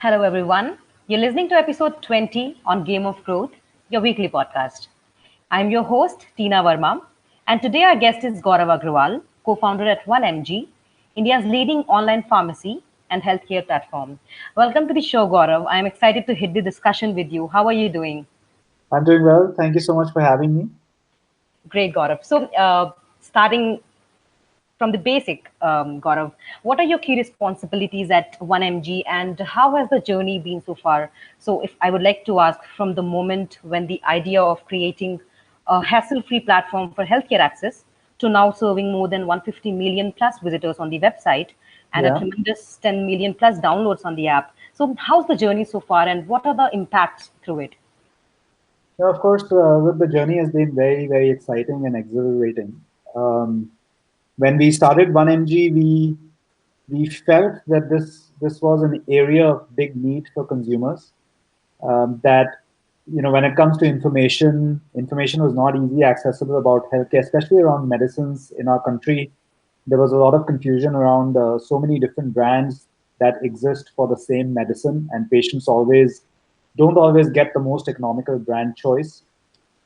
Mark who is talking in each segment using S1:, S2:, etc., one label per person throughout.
S1: Hello, everyone. You're listening to episode 20 on Game of Growth, your weekly podcast. I'm your host, Tina Verma, and today our guest is Gaurav Agarwal, co founder at 1MG, India's leading online pharmacy and healthcare platform. Welcome to the show, Gaurav. I'm excited to hit the discussion with you. How are you doing?
S2: I'm doing well. Thank you so much for having me.
S1: Great, Gaurav. Starting from the basic, Gaurav, what are your key responsibilities at 1MG and how has the journey been so far? So, if I would like to ask from the moment when the idea of creating a hassle free platform for healthcare access to now serving more than 150 million plus visitors on the website and a
S2: Yeah.
S1: tremendous 10 million plus downloads on the app. So, how's the journey so far and what are the impacts through it?
S2: Now, of course, look, the journey has been very, very exciting and exhilarating. Um, when we started 1MG, we felt that this was an area of big need for consumers. That when it comes to information was not easily accessible about healthcare, especially around medicines in our country. There was a lot of confusion around so many different brands that exist for the same medicine, and patients always don't always get the most economical brand choice.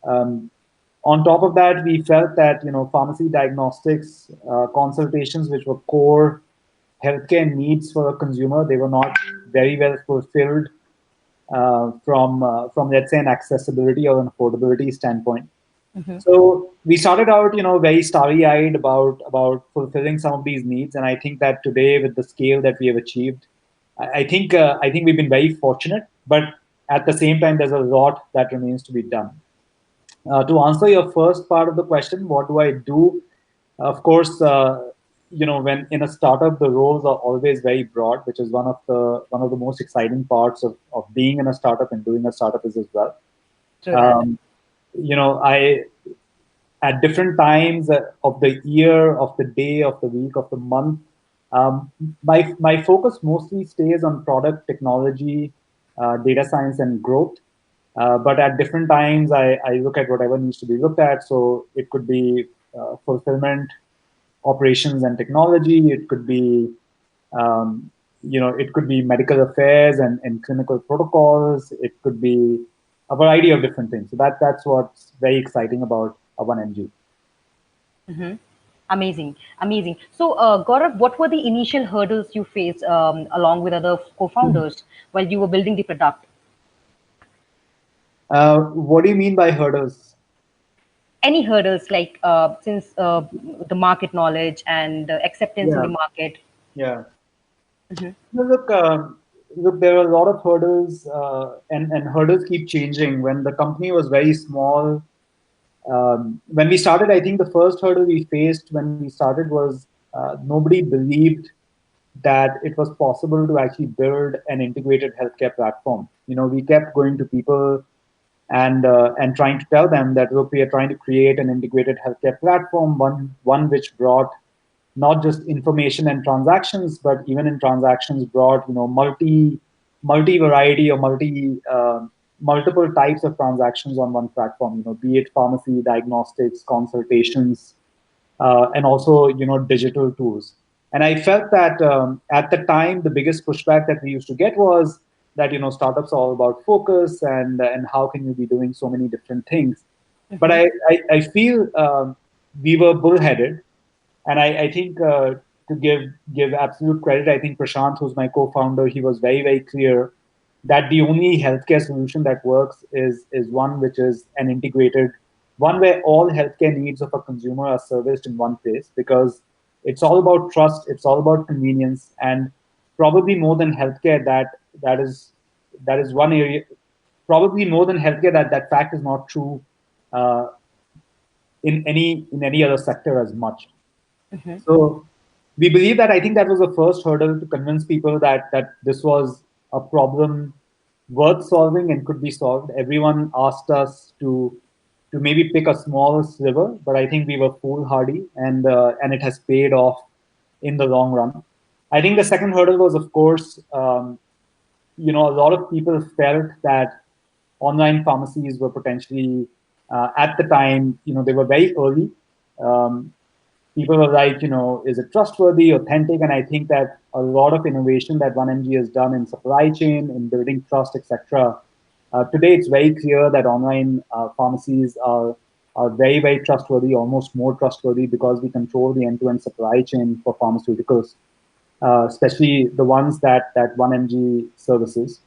S2: Um, on top of that, we felt that pharmacy diagnostics consultations, which were core healthcare needs for a consumer, they were not very well fulfilled from let's say an accessibility or an affordability standpoint. So we started out, very starry-eyed about fulfilling some of these needs, and I think that today, with the scale that we have achieved, I think we've been very fortunate. But at the same time, there's a lot that remains to be done. To answer your first part of the question, what do I do? Of course, when in a startup, the roles are always very broad, which is one of the most exciting parts of being in a startup and doing a startup is as well.
S1: Through that.
S2: Um, I at different times of the year, of the day, of the week, of the month. My focus mostly stays on product technology, data science, and growth. But at different times, I look at whatever needs to be looked at. So it could be fulfillment, operations, and technology. It could be it could be medical affairs and clinical protocols. It could be a variety of different things. So that's what's very exciting about a 1MG.
S1: Amazing, amazing. So, Gaurav, what were the initial hurdles you faced along with other co-founders while you were building the product?
S2: What do you mean by hurdles?
S1: Any hurdles like since the market knowledge and acceptance in
S2: Yeah,
S1: the market?
S2: yeah. No, look, there are a lot of hurdles, and hurdles keep changing. When the company was very small, when we started, I think the first hurdle we faced when we started was nobody believed that it was possible to actually build an integrated healthcare platform. We kept going to people and trying to tell them that look, we are trying to create an integrated healthcare platform, one which brought not just information and transactions, but even in transactions brought multi variety or multiple types of transactions on one platform. Be it pharmacy, diagnostics, consultations, and also digital tools. And I felt that at the time the biggest pushback that we used to get was that startups are all about focus and how can you be doing so many different things. But I feel we were bullheaded, and I think to give absolute credit, I think Prashant, who's my co-founder, he was very very clear that the only healthcare solution that works is one which is an integrated one where all healthcare needs of a consumer are serviced in one place, because it's all about trust, it's all about convenience, and probably more than healthcare, that is one area, probably more than healthcare, that fact is not true uh, in any other sector as much. So we believe that, I think that was the first hurdle to convince people that this was a problem worth solving and could be solved. Everyone asked us to maybe pick a small sliver, but I think we were foolhardy, and it has paid off in the long run. I think the second hurdle was, of course, a lot of people felt that online pharmacies were potentially, at the time, they were very early. Um, People were like, is it trustworthy, authentic? And I think that a lot of innovation that 1mg has done in supply chain, in building trust, etc. Today, it's very clear that online pharmacies are very, very trustworthy, almost more trustworthy, because we control the end-to-end supply chain for pharmaceuticals, especially the ones that 1mg services.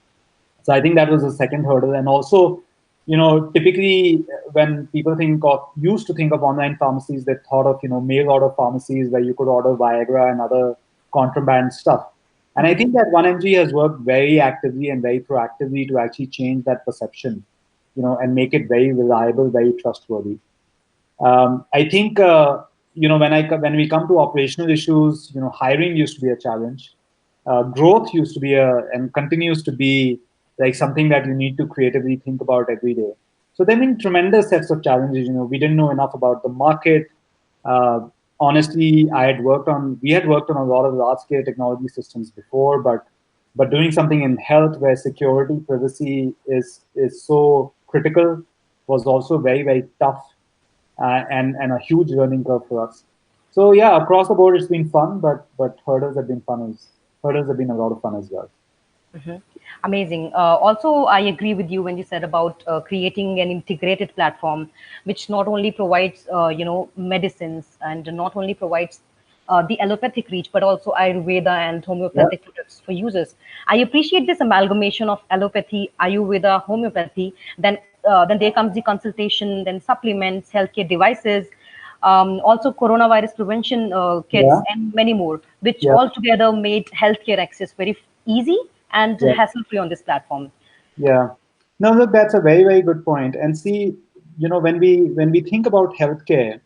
S2: So I think that was the second hurdle. And also, typically when people used to think of online pharmacies, they thought of, mail order pharmacies where you could order Viagra and other contraband stuff. And I think that 1mg has worked very actively and very proactively to actually change that perception, and make it very reliable, very trustworthy. I think when we come to operational issues, hiring used to be a challenge. Growth used to be and continues to be like something that you need to creatively think about every day. So there have been tremendous sets of challenges. We didn't know enough about the market. Uh, Honestly, we had worked on a lot of large scale technology systems before, but doing something in health where security, privacy is so critical was also very, very tough, and a huge learning curve for us. So yeah, across the board, it's been fun, but hurdles have been a lot of fun as well.
S1: Amazing. Also, I agree with you when you said about creating an integrated platform, which not only provides, medicines and not only provides the allopathic reach, but also Ayurveda and
S2: Yeah,
S1: homeopathic products for users. I appreciate this amalgamation of allopathy, Ayurveda, homeopathy. Then there comes the consultation, then supplements, healthcare devices, also coronavirus prevention kits,
S2: yeah,
S1: and many more, which
S2: yeah,
S1: all together made healthcare access very easy and
S2: yeah.
S1: hassle free on this platform.
S2: Yeah. No, look, that's a very, very good point. And see, when we think about healthcare,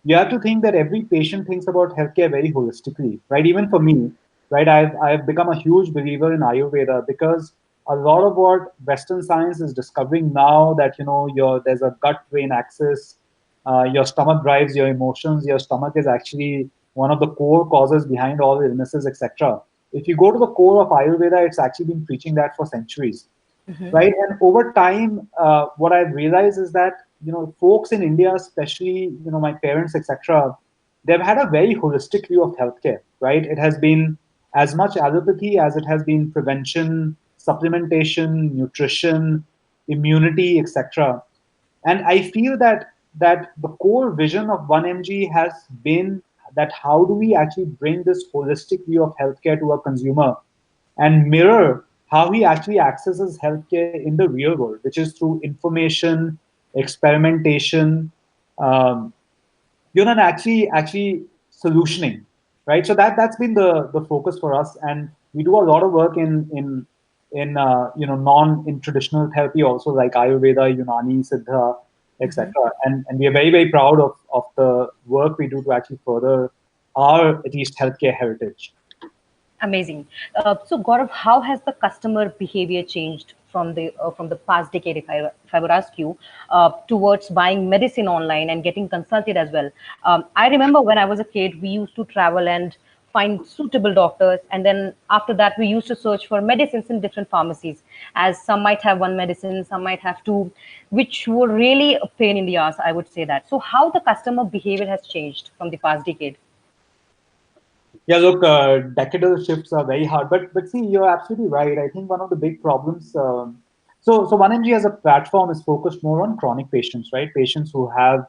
S2: you have to think that every patient thinks about healthcare very holistically, right? Even for me, right? I've become a huge believer in Ayurveda, because a lot of what Western science is discovering now, that there's a gut-brain axis, your stomach drives your emotions, your stomach is actually one of the core causes behind all illnesses, etc. If you go to the core of Ayurveda, it's actually been preaching that for centuries, right? And over time, what I've realized is that folks in India, especially my parents, etc., they've had a very holistic view of healthcare, right? It has been as much allopathy as it has been prevention, supplementation, nutrition, immunity, etc. And I feel that the core vision of 1mg has been that how do we actually bring this holistic view of healthcare to a consumer and mirror how he actually accesses healthcare in the real world, which is through information, experimentation, um, and actually solutioning, right? So that's been the focus for us, and we do a lot of work in traditional therapy also, like Ayurveda, Unani, Siddha, etc. And we are very, very proud of the work we do to actually further our at least healthcare heritage.
S1: Amazing. So, Gaurav, how has the customer behavior changed from the past decade, if I would ask you, towards buying medicine online and getting consulted as well? I remember when I was a kid, we used to travel and find suitable doctors, and then after that, we used to search for medicines in different pharmacies, as some might have one medicine, some might have two, which were really a pain in the ass. I would say that. So, how the customer behavior has changed from the past decade?
S2: Yeah, look, decadal shifts are very hard, but see, you're absolutely right. I think one of the big problems. So 1mg as a platform is focused more on chronic patients, right? Patients who have,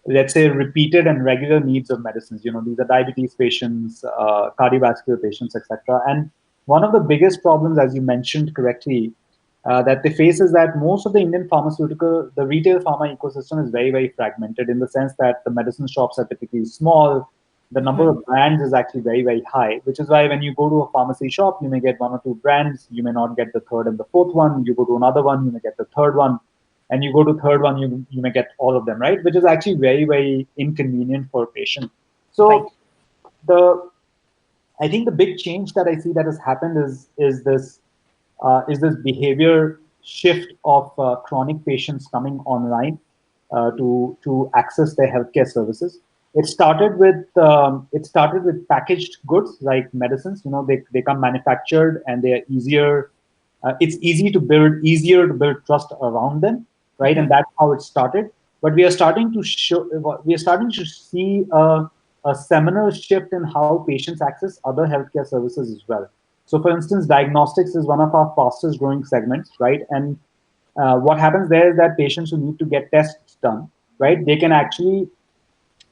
S2: let's say, repeated and regular needs of medicines. These are diabetes patients, cardiovascular patients, etc. And one of the biggest problems, as you mentioned correctly, that they face is that most of the Indian the retail pharma ecosystem is very, very fragmented, in the sense that the medicine shops are typically small. The number of brands is actually very, very high, which is why when you go to a pharmacy shop, you may get one or two brands. You may not get the third and the fourth one. You go to another one, you may get the third one. And you go to third one, you may get all of them, right? Which is actually very, very inconvenient for a patient.
S1: Right.
S2: So the I think the big change that I see that has happened is this behavior shift of chronic patients coming online to access their healthcare services. It started with packaged goods like medicines. They come manufactured, and they are easier. It's easier to build trust around them, right? And that's how it started. But we are starting to see a seminal shift in how patients access other healthcare services as well. So, for instance, diagnostics is one of our fastest growing segments, right? And what happens there is that patients who need to get tests done, right, they can actually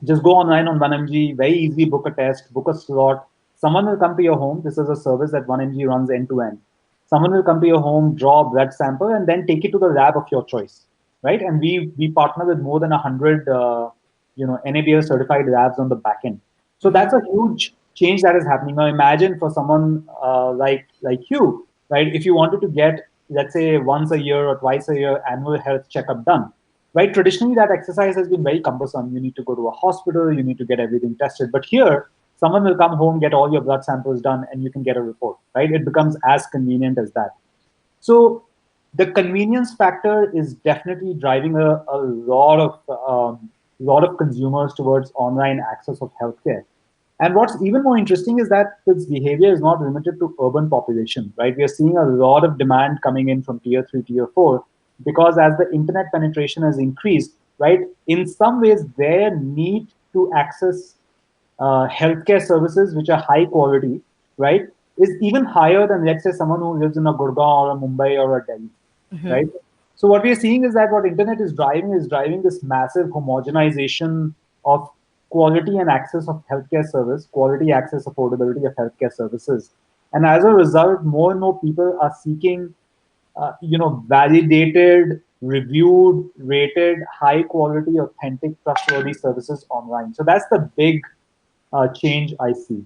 S2: just go online on 1mg, very easily book a test, book a slot. Someone will come to your home. This is a service that 1mg runs end to end. Someone will come to your home, draw a blood sample, and then take it to the lab of your choice, right? And we partner with more than 100 NABL certified labs on the back end. So that's a huge change that is happening. Now imagine for someone like you, right? If you wanted to get, let's say, once a year or twice a year annual health checkup done, right? Traditionally, that exercise has been very cumbersome. You need to go to a hospital, you need to get everything tested. But here, someone will come home, get all your blood samples done, and you can get a report, right? It becomes as convenient as that. So the convenience factor is definitely driving a lot of consumers towards online access of healthcare. And what's even more interesting is that this behavior is not limited to urban population, right? We are seeing a lot of demand coming in from tier three, tier four, because as the internet penetration has increased, right, in some ways their need to access healthcare services which are high quality, right, is even higher than, let's say, someone who lives in a Gurgaon or a Mumbai or a Delhi, right? So what we are seeing is that what internet is driving this massive homogenization of quality and access of healthcare service, quality access, affordability of healthcare services, and as a result, more and more people are seeking, validated, reviewed, rated, high quality, authentic, trustworthy services online. So that's the big change I see.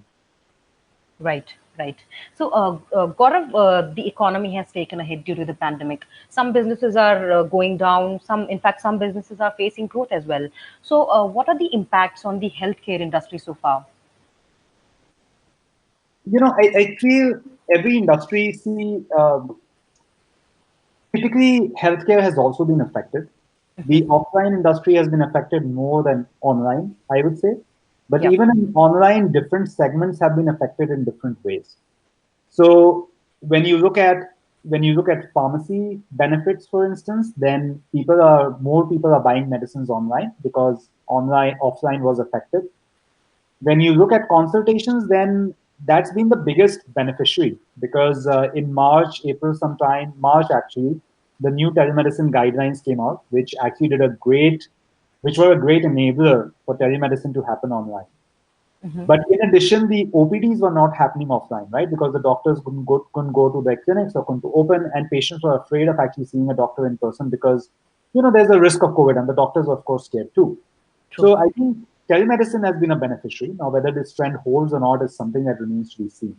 S1: Right, right. So, Gaurav, the economy has taken a hit due to the pandemic. Some businesses are going down. In fact, some businesses are facing growth as well. So, what are the impacts on the healthcare industry so far?
S2: I feel every industry, see, typically healthcare has also been affected. The offline industry has been affected more than online, I would say. But
S1: Yeah.
S2: even in online, different segments have been affected in different ways. So when you look at pharmacy benefits, for instance, then more people are buying medicines online because offline was affected. When you look at consultations, then that's been the biggest beneficiary because in March actually, the new telemedicine guidelines came out, which were a great enabler for telemedicine to happen online. But in addition, the OPDs were not happening offline, right? Because the doctors couldn't go to their clinics or couldn't open, and patients were afraid of actually seeing a doctor in person because, there's a risk of COVID, and the doctors were, of course, scared too.
S1: True.
S2: So I think telemedicine has been a beneficiary. Now, whether this trend holds or not is something that remains to be seen.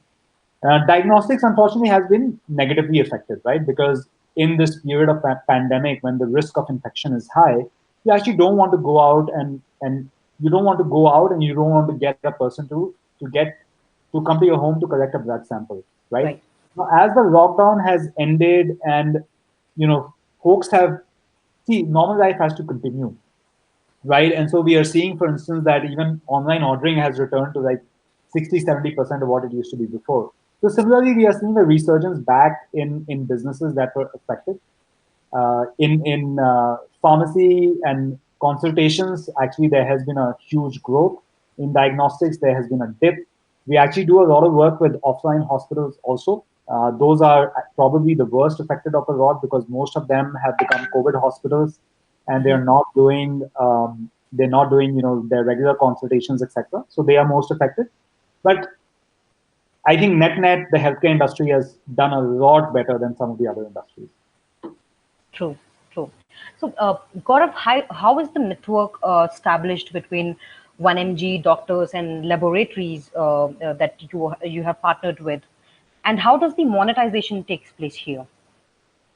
S2: Diagnostics, unfortunately, has been negatively affected, right? Because in this period of pandemic, when the risk of infection is high, you actually don't want to go out and you don't want to go out and you don't want to get a person to come to your home to collect a blood sample, right?
S1: Right.
S2: Now, as the lockdown has ended and folks have see normal life has to continue, right? And so we are seeing, for instance, that even online ordering has returned to like 60-70% of what it used to be before. So similarly, we are seeing a resurgence back in businesses that were affected. In pharmacy and consultations, actually, there has been a huge growth. In diagnostics, there has been a dip. We actually do a lot of work with offline hospitals also. Those are probably the worst affected of a lot because most of them have become COVID hospitals, and they're not doing their regular consultations, etc. So they are most affected. But I think net the healthcare industry has done a lot better than some of the other industries.
S1: True, true. So, Gaurav, how is the network established between 1mg doctors and laboratories that you have partnered with, and how does the monetization takes place here?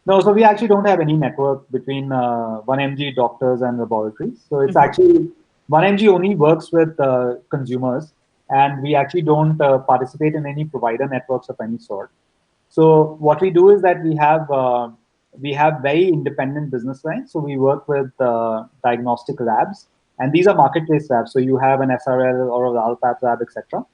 S2: No, so we actually don't have any network between 1mg doctors and laboratories. So it's actually 1mg only works with consumers, and we actually don't participate in any provider networks of any sort. So what we do is that we have very independent business lines. So we work with diagnostic labs, and these are marketplace labs. So you have an SRL or a Lalpath lab, etc.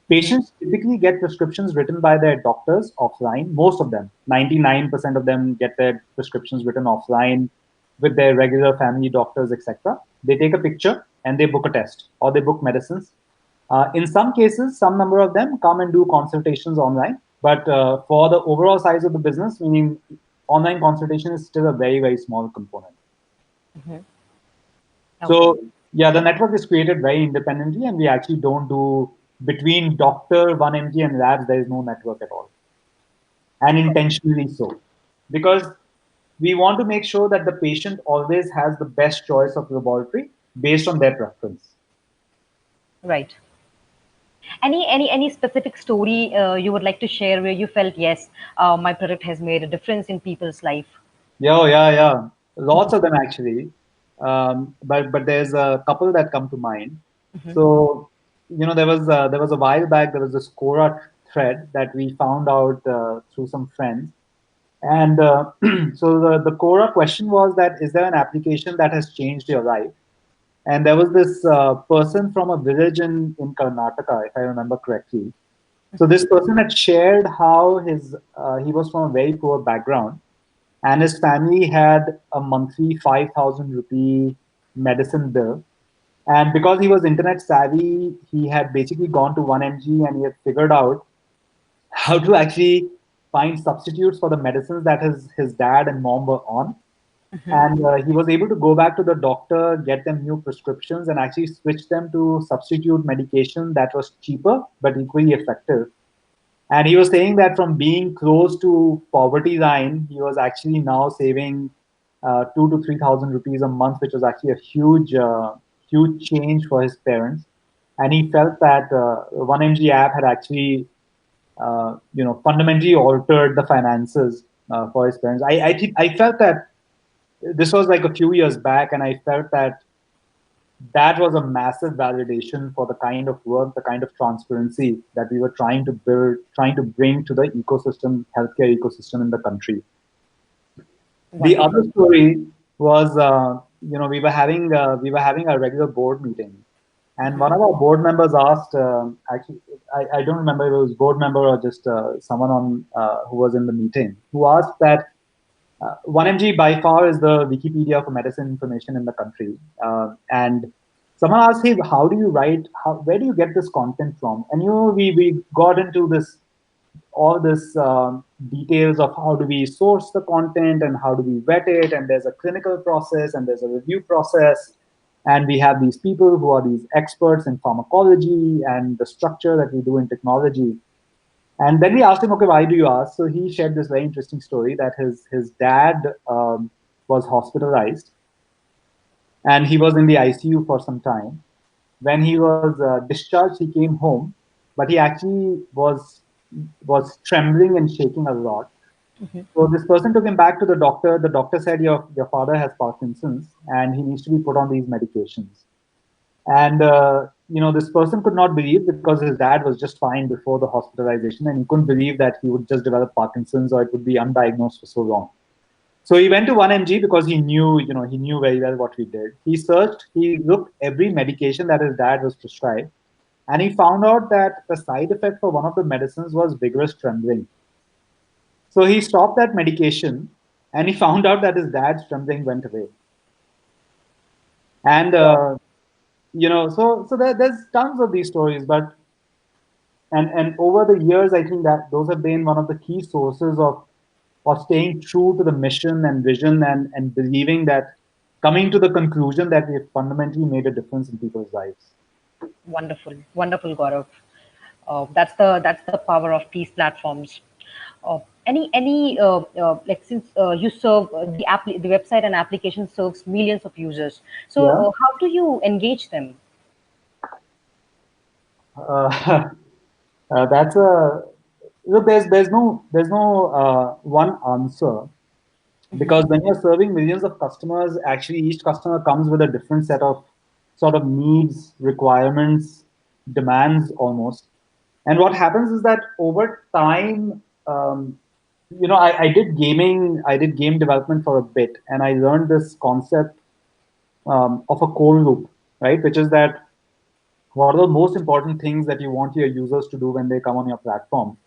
S2: Patients typically get prescriptions written by their doctors offline. Most of them, 99% of them, get their prescriptions written offline with their regular family doctors, etc. They take a picture and they book a test or they book medicines. In some cases, some number of them come and do consultations online. But for the overall size of the business, meaning online consultation is still a very, very small component.
S1: Okay.
S2: So yeah, the network is created very independently, and we actually don't do between doctor, 1MG, and labs. There is no network at all, and intentionally so, because we want to make sure that the patient always has the best choice of laboratory based on their preference.
S1: Right. Any specific story you would like to share where you felt, yes, my product has made a difference in people's life?
S2: Yeah, oh, yeah. Lots of them actually, but there's a couple that come to mind. So there was a while back there was this Quora thread that we found out through some friends, and so the Quora question was that is there an application that has changed your life? And there was this person from a village in Karnataka, if I remember correctly. So this person had shared how he was from a very poor background, and his family had a monthly 5,000 rupee medicine bill. And because he was internet savvy, he had basically gone to 1MG and he had figured out how to actually find substitutes for the medicines that his dad and mom were on. And he was able to go back to the doctor, get them new prescriptions, and actually switch them to substitute medication that was cheaper but equally effective. And he was saying that from being close to poverty line, he was actually now saving 2 to 3,000 rupees a month, which was actually a huge change for his parents. And he felt that 1MG app had actually, fundamentally altered the finances for his parents. I felt that this was like a few years back, and I felt that that was a massive validation for the kind of work, the kind of transparency that we were trying to build, trying to bring to the ecosystem, healthcare ecosystem in the country. The other
S1: Wonderful.
S2: story was, we were having a regular board meeting, and one of our board members asked, actually, I don't remember if it was board member or just someone on who was in the meeting, who asked that 1MG by far is the Wikipedia for medicine information in the country. And someone asked him, how do you write, where do you get this content from? And we got into all this details of how do we source the content and how do we vet it. And there's a clinical process and there's a review process. And we have these people who are these experts in pharmacology and the structure that we do in technology. And then we asked him, okay, why do you ask? So he shared this very interesting story that his dad was hospitalized and he was in the ICU for some time. When he was discharged, he came home, but he actually was trembling and shaking a lot. So this person took him back to the doctor. The doctor said, your father has Parkinson's and he needs to be put on these medications. And this person could not believe because his dad was just fine before the hospitalization, and he couldn't believe that he would just develop Parkinson's or it would be undiagnosed for so long. So he went to 1MG because he knew very well what we did. He searched, he looked every medication that his dad was prescribed, and he found out that the side effect for one of the medicines was vigorous trembling. So he stopped that medication, and he found out that his dad's trembling went away. And there's tons of these stories, but and over the years, I think that those have been one of the key sources of staying true to the mission and vision and believing that coming to the conclusion that we've fundamentally made a difference in people's lives.
S1: Wonderful, wonderful, Gaurav. That's the power of these platforms. Any like since you serve the website and application serves millions of users. So
S2: Yeah.
S1: how do you engage them?
S2: Uh, that's a look. There's no one answer, because when you're serving millions of customers, actually each customer comes with a different set of sort of needs, requirements, demands almost. And what happens is that over time, I did game development for a bit, and I learned this concept of a core loop, right? Which is that what are the most important things that you want your users to do when they come on your platform?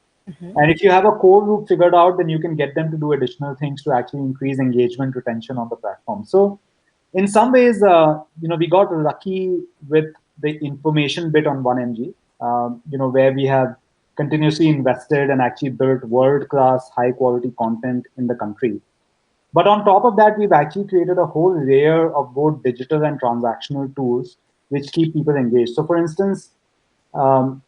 S2: And if you have a core loop figured out, then you can get them to do additional things to actually increase engagement, retention on the platform. So, in some ways, we got lucky with the information bit on 1mg, where we have continuously invested and actually built world class high quality content in the country. But on top of that, we've actually created a whole layer of both digital and transactional tools which keep people engaged. So, for instance, when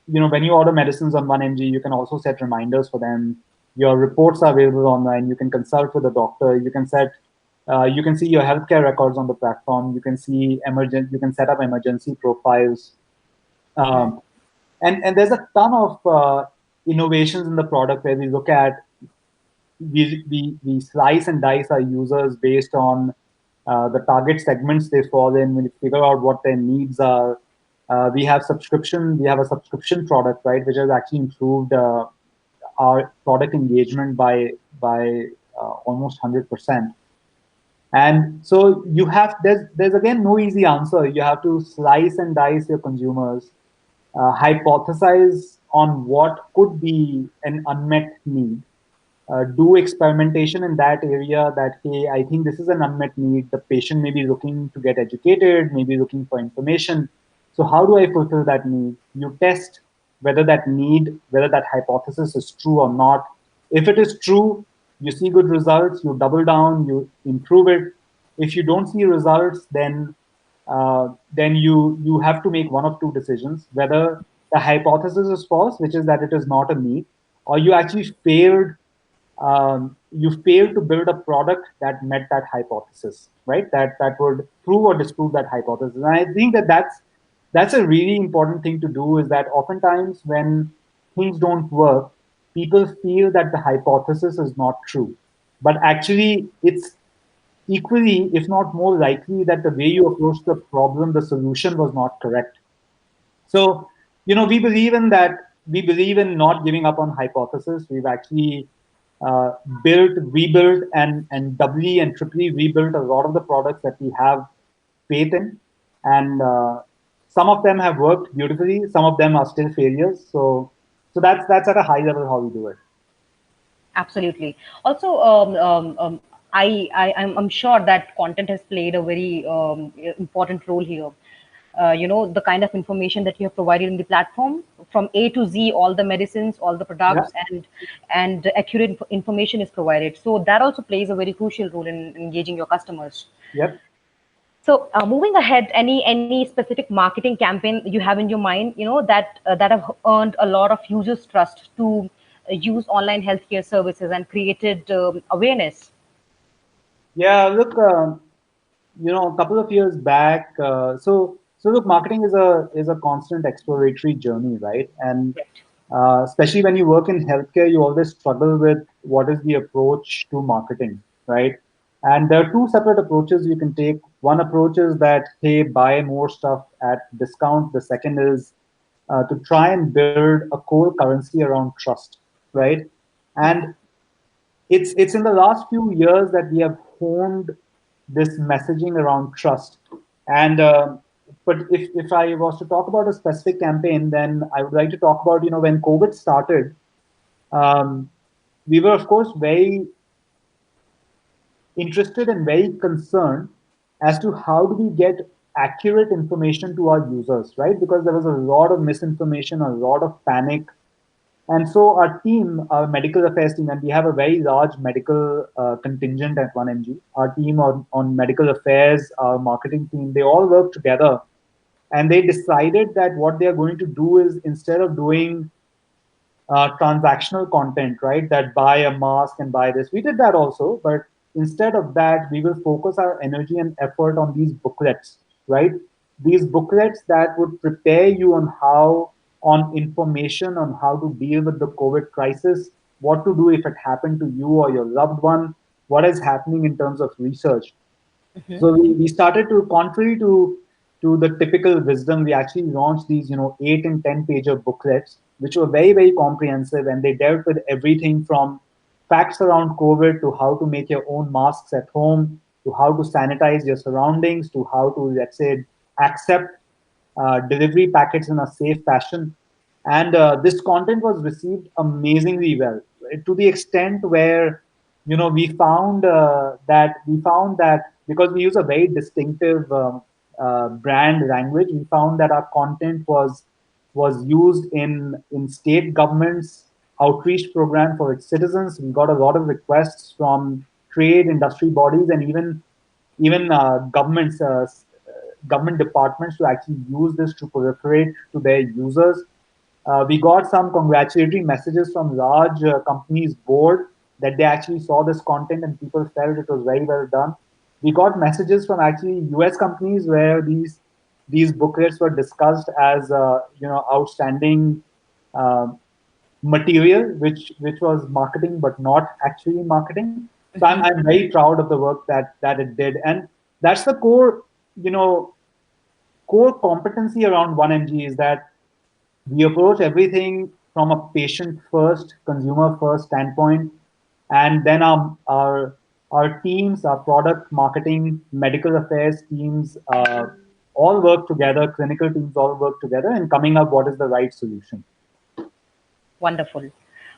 S2: you order medicines on 1mg, you can also set reminders for them. Your reports are available online. You can consult with a doctor. You can see your healthcare records on the platform. You can see You can set up emergency profiles. Um, and there's a ton of innovations in the product where we look at we slice and dice our users based on the target segments they fall in. We figure out what their needs are. We have subscription. We have a subscription product, right, which has actually improved our product engagement by almost 100%. And so there's again no easy answer. You have to slice and dice your consumers, hypothesize on what could be an unmet need, do experimentation in that area that, hey, I think this is an unmet need. The patient may be looking to get educated, maybe looking for information. So how do I fulfill that need? You test whether that hypothesis is true or not. If it is true, you see good results, you double down, you improve it. If you don't see results, then you have to make one of two decisions: whether the hypothesis is false, which is that it is not a need, or you failed to build a product that met that hypothesis, right? That would prove or disprove that hypothesis. And I think that's a really important thing to do. Is that oftentimes when things don't work, people feel that the hypothesis is not true, but actually it's equally, if not more likely, that the way you approach the problem, the solution was not correct. So, we believe in that. We believe in not giving up on hypothesis. We've actually uh, built, rebuilt, and doubly and triply rebuilt a lot of the products that we have faith in. And some of them have worked beautifully. Some of them are still failures. So that's at a high level how we do it.
S1: Absolutely. Also, I'm sure that content has played a very important role here. The kind of information that you have provided in the platform from A to Z, all the medicines, all the
S2: Yeah.
S1: products, and accurate information is provided. So that also plays a very crucial role in engaging your customers.
S2: Yep.
S1: So, moving ahead, any specific marketing campaign you have in your mind, that have earned a lot of users' trust to use online healthcare services and created awareness?
S2: Yeah. Look, a couple of years back. So look, marketing is a constant exploratory journey, right? And
S1: Correct.
S2: especially when you work in healthcare, you always struggle with what is the approach to marketing, right? And there are two separate approaches you can take. One approach is that, hey, buy more stuff at discount. The second is to try and build a core currency around trust, right? And it's in the last few years that we have honed this messaging around trust. And but if I was to talk about a specific campaign, then I would like to talk about, when COVID started, um, we were of course very interested and very concerned as to how do we get accurate information to our users, right? Because there was a lot of misinformation, a lot of panic. And so our team, our medical affairs team, and we have a very large medical contingent at 1mg. Our team on medical affairs, our marketing team, they all work together, and they decided that what they are going to do is, instead of doing transactional content, right? That buy a mask and buy this. We did that also, but instead of that, we will focus our energy and effort on these booklets, right? These booklets that would prepare you on information on how to deal with the COVID crisis, what to do if it happened to you or your loved one, what is happening in terms of research. So we started to, contrary to the typical wisdom, we actually launched these, 8 and 10 pager booklets, which were very, very comprehensive, and they dealt with everything from facts around COVID to how to make your own masks at home, to how to sanitize your surroundings, to how to, let's say, accept delivery packets in a safe fashion. And this content was received amazingly well, to the extent where, we found that because we use a very distinctive brand language. We found that our content was used in state governments outreach program for its citizens. We got a lot of requests from trade industry bodies and even government departments to actually use this to proliferate to their users. We got some congratulatory messages from large companies board that they actually saw this content and people felt it was very well done. We got messages from actually US companies where these booklets were discussed as outstanding uh, material, which was marketing but not actually marketing. So I'm very proud of the work that it did, and that's the core competency around 1mg is that we approach everything from a patient first, consumer first standpoint, and then our teams, our product marketing, medical affairs teams, all work together. Clinical teams all work together in coming up what is the right solution.
S1: Wonderful.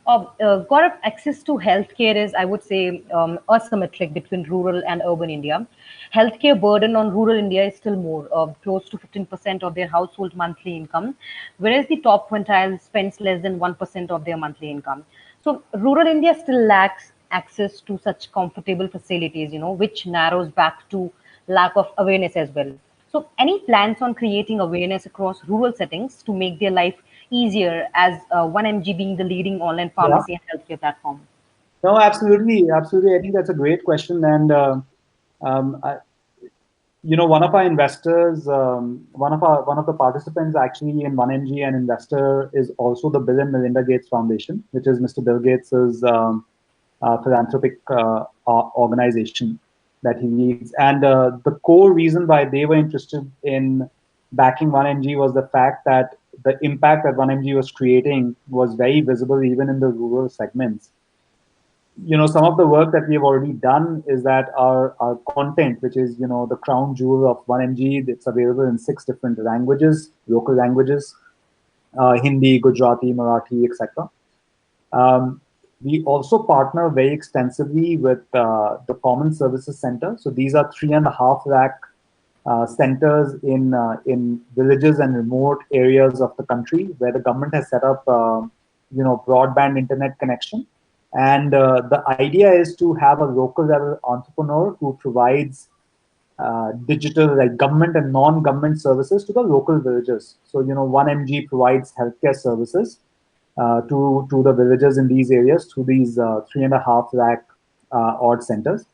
S1: Gaurav, access to healthcare is, I would say, asymmetric between rural and urban India. Healthcare burden on rural India is still more, close to 15% of their household monthly income, whereas the top quintile spends less than 1% of their monthly income. So rural India still lacks access to such comfortable facilities, which narrows back to lack of awareness as well. So, any plans on creating awareness across rural settings to make their life easier as 1mg being the leading online
S2: Yeah.
S1: pharmacy and healthcare platform?
S2: No, absolutely, absolutely. I think that's a great question, and I, one of our investors, one of the participants actually in 1mg, an investor is also the Bill and Melinda Gates Foundation, which is Mr. Bill Gates's philanthropic organization that he leads. And the core reason why they were interested in backing 1mg was the fact that the impact that 1mg was creating was very visible even in the rural segments. Some of the work that we have already done is that our content, which is the crown jewel of 1mg, it's available in 6 different languages, local languages, Hindi, Gujarati, Marathi, etc. We also partner very extensively with the Common Services Center. So these are 3.5 lakh centers in villages and remote areas of the country where the government has set up broadband internet connection. And the idea is to have a local level entrepreneur who provides digital, like government and non-government services to the local villages. So 1mg provides healthcare services to the villagers in these areas through these 3.5 lakh odd centers.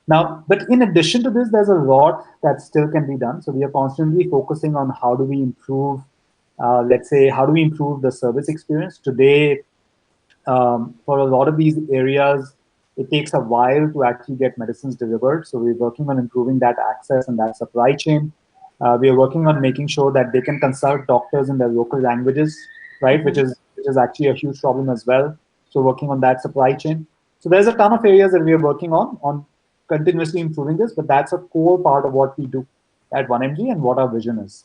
S2: Now, but in addition to this, there's a lot that still can be done. So we are constantly focusing on how do we improve, let's say, how do we improve the service experience today. For a lot of these areas, it takes a while to actually get medicines delivered. So we're working on improving that access and that supply chain. We are working on making sure that they can consult doctors in their local languages, right? Which is actually a huge problem as well. So working on that supply chain. So there's a ton of areas that we are working on continuously improving this, but that's a core part of what we do at 1mg and what our vision is.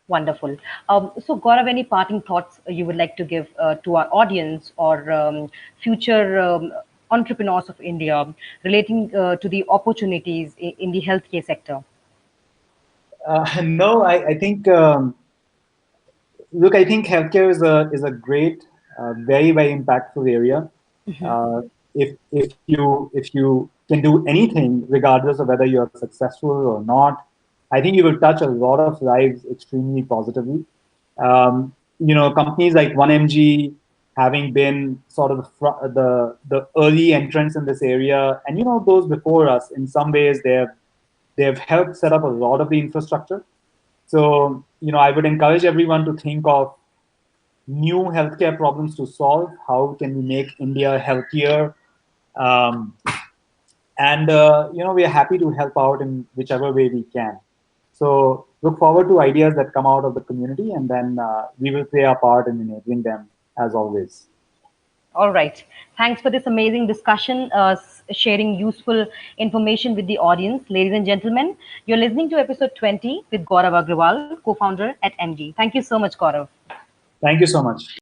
S1: Wonderful. So, Gaurav, any parting thoughts you would like to give to our audience or future entrepreneurs of India relating to the opportunities in the healthcare sector?
S2: No, I think look, I think healthcare is a great, very impactful area. If you can do anything, regardless of whether you're successful or not, I think you will touch a lot of lives extremely positively. Companies like 1mg having been sort of the early entrants in this area, and those before us, in some ways they have helped set up a lot of the infrastructure. So, I would encourage everyone to think of new healthcare problems to solve. How can we make India healthier? Um, and, we are happy to help out in whichever way we can. So look forward to ideas that come out of the community, and then we will play our part in enabling them as always.
S1: All right. Thanks for this amazing discussion, sharing useful information with the audience. Ladies and gentlemen, you're listening to episode 20 with Gaurav Agarwal, co founder at MG. Thank you so much, Gaurav.
S2: Thank you so much.